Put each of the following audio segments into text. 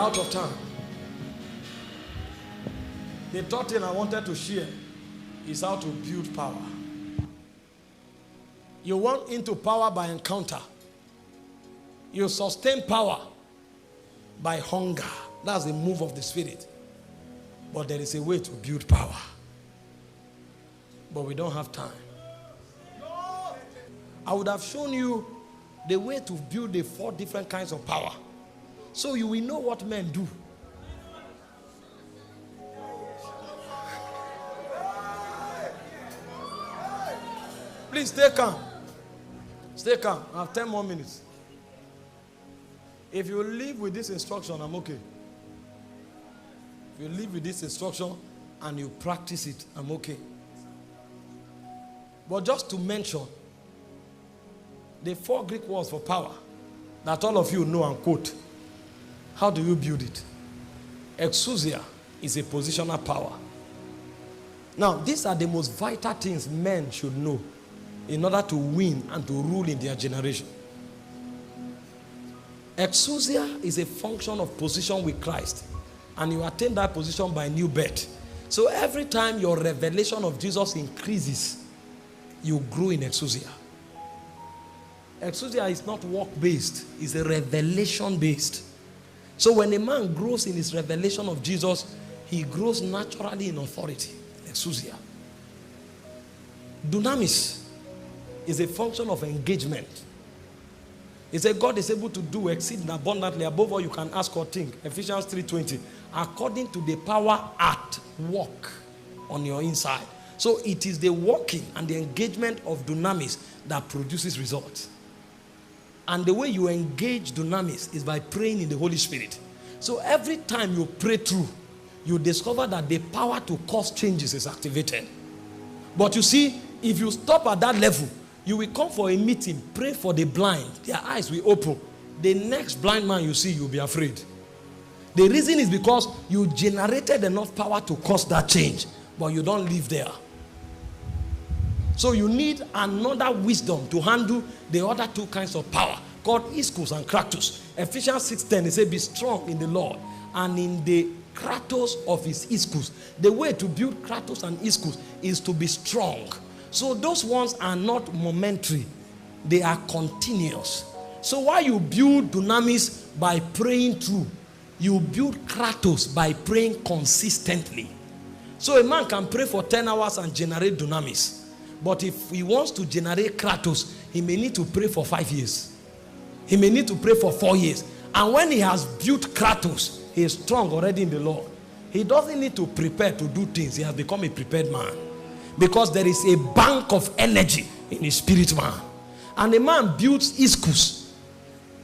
out of time. The third thing I wanted to share is how to build power. You want into power by encounter. You sustain power by hunger. That's the move of the Spirit. But there is a way to build power. But we don't have time. I would have shown you the way to build the 4 different kinds of power, so you will know what men do. Please stay calm. Stay calm. I have 10 more minutes. If you live with this instruction, I'm okay. If you live with this instruction and you practice it, I'm okay. But just to mention the 4 Greek words for power that all of you know and quote. How do you build it? Exousia is a positional power. Now, these are the most vital things men should know in order to win and to rule in their generation. Exousia is a function of position with Christ, and you attain that position by new birth. So every time your revelation of Jesus increases, you grow in Exousia. Exousia is not work-based, it's a revelation-based. So when a man grows in his revelation of Jesus, he grows naturally in authority. Exousia. Dunamis is a function of engagement. He said God is able to do exceeding abundantly above all you can ask or think. Ephesians 3:20. According to the power at work on your inside. So it is the working and the engagement of Dunamis that produces results. And the way you engage Dunamis is by praying in the Holy Spirit. So every time you pray through, you discover that the power to cause changes is activated. But you see, if you stop at that level, you will come for a meeting, pray for the blind, their eyes will open. The next blind man you see, you'll be afraid. The reason is because you generated enough power to cause that change, but you don't live there. So you need another wisdom to handle the other 2 kinds of power, called ISCHUS and KRATOS. Ephesians 6:10, it says, be strong in the Lord and in the KRATOS of his ISCHUS. The way to build KRATOS and ISCHUS is to be strong. So those ones are not momentary, they are continuous. So while you build Dunamis by praying through, you build KRATOS by praying consistently. So a man can pray for 10 hours and generate Dunamis. But if he wants to generate KRATOS, he may need to pray for 5 years. He may need to pray for 4 years. And when he has built KRATOS, he is strong already in the Lord. He doesn't need to prepare to do things. He has become a prepared man. Because there is a bank of energy in his spirit man. And a man builds ISCHUS,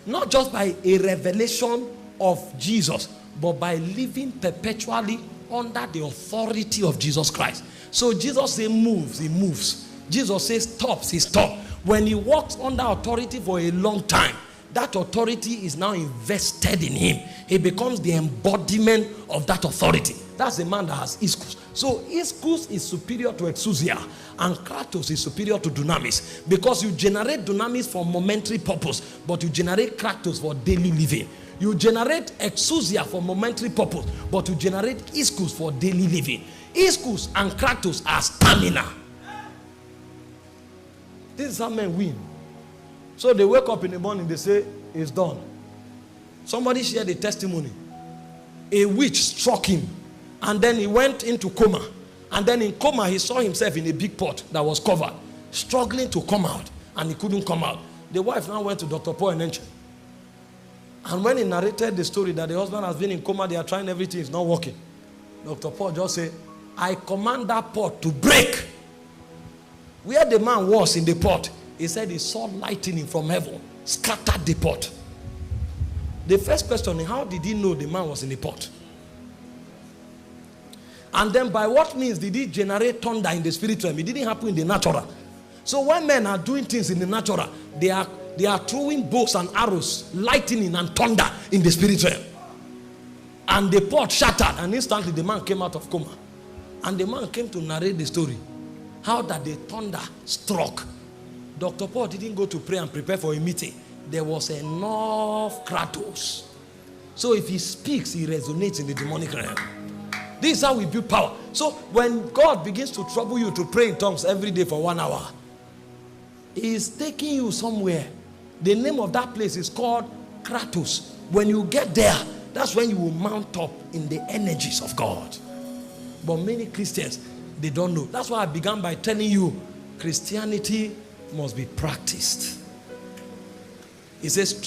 not just by a revelation of Jesus, but by living perpetually under the authority of Jesus Christ. So Jesus says moves, he moves. Jesus says stops, he stops. When he walks under authority for a long time, that authority is now invested in him. He becomes the embodiment of that authority. That's the man that has ISCHUS. So ISCHUS is superior to Exousia, and KRATOS is superior to Dunamis, because you generate Dunamis for momentary purpose, but you generate KRATOS for daily living. You generate Exousia for momentary purpose, but you generate ISCHUS for daily living. ISCHUS and KRATOS are stamina. This is how men win. So they wake up in the morning, they say, it's done. Somebody shared a testimony. A witch struck him, and then he went into coma. And then in coma, he saw himself in a big pot that was covered, struggling to come out, and he couldn't come out. The wife now went to Dr. Paul and Enche. And when he narrated the story that the husband has been in coma, they are trying everything, it's not working. Dr. Paul just said, I command that pot to break. Where the man was in the pot, he said he saw lightning from heaven, scattered the pot. The first question is, how did he know the man was in the pot? And then by what means did he generate thunder in the spirit realm? It didn't happen in the natural. So when men are doing things in the natural, they are throwing bows and arrows, lightning and thunder in the spirit realm. And the pot shattered, and instantly the man came out of coma. And the man came to narrate the story. How that the thunder struck. Dr. Paul didn't go to pray and prepare for a meeting. There was enough KRATOS. So if he speaks, he resonates in the demonic realm. This is how we build power. So when God begins to trouble you to pray in tongues every day for 1 hour, he is taking you somewhere. The name of that place is called KRATOS. When you get there, that's when you will mount up in the energies of God. But many Christians, they don't know. That's why I began by telling you, Christianity must be practiced. It says